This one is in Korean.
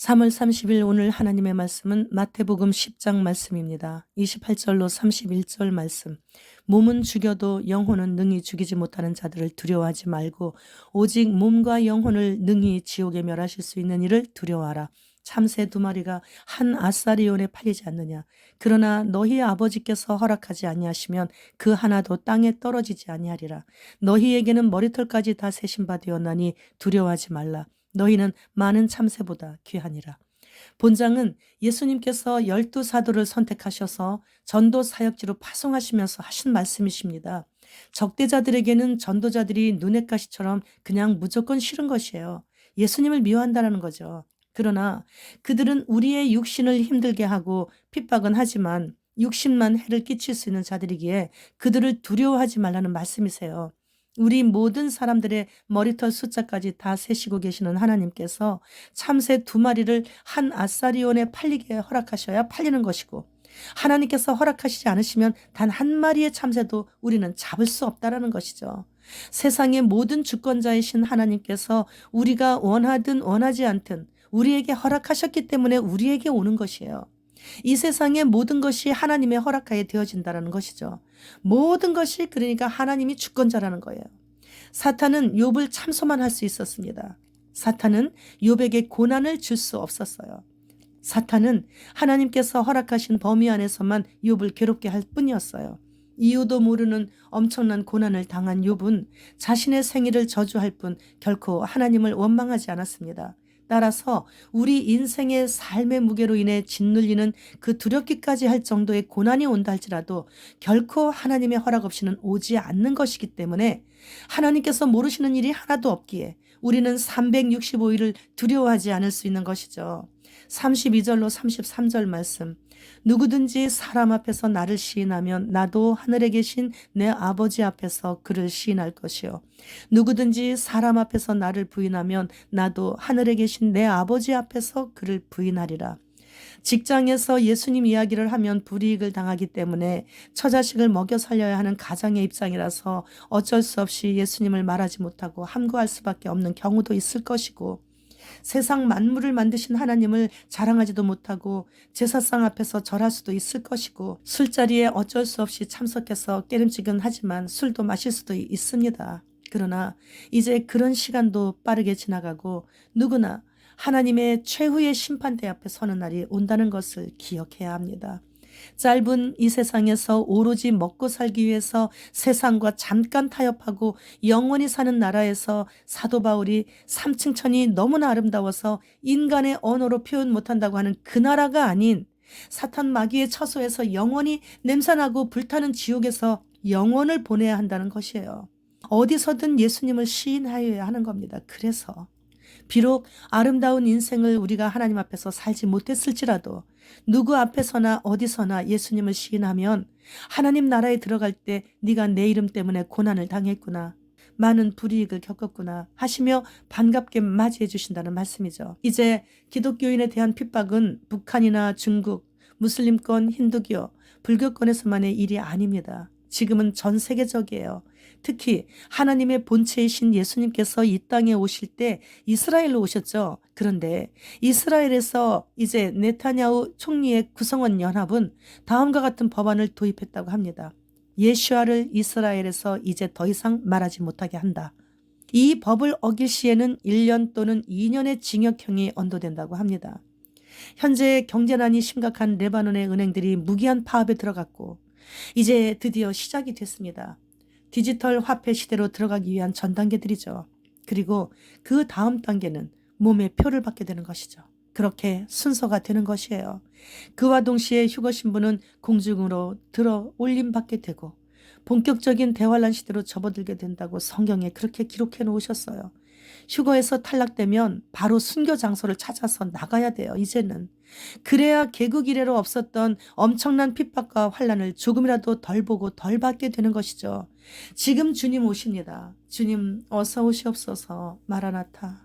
3월 30일 오늘 하나님의 말씀은 마태복음 10장 말씀입니다. 28절로 31절 말씀. 몸은 죽여도 영혼은 능히 죽이지 못하는 자들을 두려워하지 말고 오직 몸과 영혼을 능히 지옥에 멸하실 수 있는 이를 두려워하라. 참새 2마리가 한 아사리온에 팔리지 않느냐. 그러나 너희 아버지께서 허락하지 아니하시면 그 하나도 땅에 떨어지지 아니하리라. 너희에게는 머리털까지 다 세신 바 되었나니 두려워하지 말라. 너희는 많은 참새보다 귀하니라. 본장은 예수님께서 12사도를 선택하셔서 전도 사역지로 파송하시면서 하신 말씀이십니다. 적대자들에게는 전도자들이 눈엣 가시처럼 그냥 무조건 싫은 것이에요. 예수님을 미워한다는 거죠. 그러나 그들은 우리의 육신을 힘들게 하고 핍박은 하지만 육신만 해를 끼칠 수 있는 자들이기에 그들을 두려워하지 말라는 말씀이세요. 우리 모든 사람들의 머리털 숫자까지 다 세시고 계시는 하나님께서 참새 2마리를 한 아사리온에 팔리게 허락하셔야 팔리는 것이고, 하나님께서 허락하시지 않으시면 단 한 마리의 참새도 우리는 잡을 수 없다라는 것이죠. 세상의 모든 주권자이신 하나님께서 우리가 원하든 원하지 않든 우리에게 허락하셨기 때문에 우리에게 오는 것이에요. 이 세상의 모든 것이 하나님의 허락하에 되어진다는 것이죠. 모든 것이 그러니까 하나님이 주권자라는 거예요. 사탄은 욥을 참소만 할 수 있었습니다. 사탄은 욥에게 고난을 줄 수 없었어요. 사탄은 하나님께서 허락하신 범위 안에서만 욥을 괴롭게 할 뿐이었어요. 이유도 모르는 엄청난 고난을 당한 욥은 자신의 생일을 저주할 뿐 결코 하나님을 원망하지 않았습니다. 따라서 우리 인생의 삶의 무게로 인해 짓눌리는 그 두렵기까지 할 정도의 고난이 온다 할지라도 결코 하나님의 허락 없이는 오지 않는 것이기 때문에 하나님께서 모르시는 일이 하나도 없기에 우리는 365일을 두려워하지 않을 수 있는 것이죠. 32절로 33절 말씀. 누구든지 사람 앞에서 나를 시인하면 나도 하늘에 계신 내 아버지 앞에서 그를 시인할 것이요. 누구든지 사람 앞에서 나를 부인하면 나도 하늘에 계신 내 아버지 앞에서 그를 부인하리라. 직장에서 예수님 이야기를 하면 불이익을 당하기 때문에 처자식을 먹여 살려야 하는 가장의 입장이라서 어쩔 수 없이 예수님을 말하지 못하고 함구할 수밖에 없는 경우도 있을 것이고, 세상 만물을 만드신 하나님을 자랑하지도 못하고 제사상 앞에서 절할 수도 있을 것이고, 술자리에 어쩔 수 없이 참석해서 깨름지근하지만 술도 마실 수도 있습니다. 그러나 이제 그런 시간도 빠르게 지나가고 누구나 하나님의 최후의 심판대 앞에 서는 날이 온다는 것을 기억해야 합니다. 짧은 이 세상에서 오로지 먹고 살기 위해서 세상과 잠깐 타협하고 영원히 사는 나라에서 사도 바울이 삼층천이 너무나 아름다워서 인간의 언어로 표현 못한다고 하는 그 나라가 아닌 사탄 마귀의 처소에서 영원히 냄새나고 불타는 지옥에서 영원을 보내야 한다는 것이에요. 어디서든 예수님을 시인하여야 하는 겁니다. 그래서 비록 아름다운 인생을 우리가 하나님 앞에서 살지 못했을지라도 누구 앞에서나 어디서나 예수님을 시인하면 하나님 나라에 들어갈 때 네가 내 이름 때문에 고난을 당했구나, 많은 불이익을 겪었구나 하시며 반갑게 맞이해 주신다는 말씀이죠. 이제 기독교인에 대한 핍박은 북한이나 중국, 무슬림권, 힌두교, 불교권에서만의 일이 아닙니다. 지금은 전 세계적이에요. 특히 하나님의 본체이신 예수님께서 이 땅에 오실 때 이스라엘로 오셨죠. 그런데 이스라엘에서 이제 네타냐후 총리의 구성원 연합은 다음과 같은 법안을 도입했다고 합니다. 예슈아를 이스라엘에서 이제 더 이상 말하지 못하게 한다. 이 법을 어길 시에는 1년 또는 2년의 징역형이 언도된다고 합니다. 현재 경제난이 심각한 레바논의 은행들이 무기한 파업에 들어갔고 이제 드디어 시작이 됐습니다. 디지털 화폐 시대로 들어가기 위한 전 단계들이죠. 그리고 그 다음 단계는 몸에 표를 받게 되는 것이죠. 그렇게 순서가 되는 것이에요. 그와 동시에 휴거 신분은 공중으로 들어 올림 받게 되고 본격적인 대환란 시대로 접어들게 된다고 성경에 그렇게 기록해 놓으셨어요. 휴거에서 탈락되면 바로 순교 장소를 찾아서 나가야 돼요. 이제는. 그래야 개국 이래로 없었던 엄청난 핍박과 환란을 조금이라도 덜 보고 덜 받게 되는 것이죠. 지금 주님 오십니다. 주님 어서 오시옵소서. 마라나타.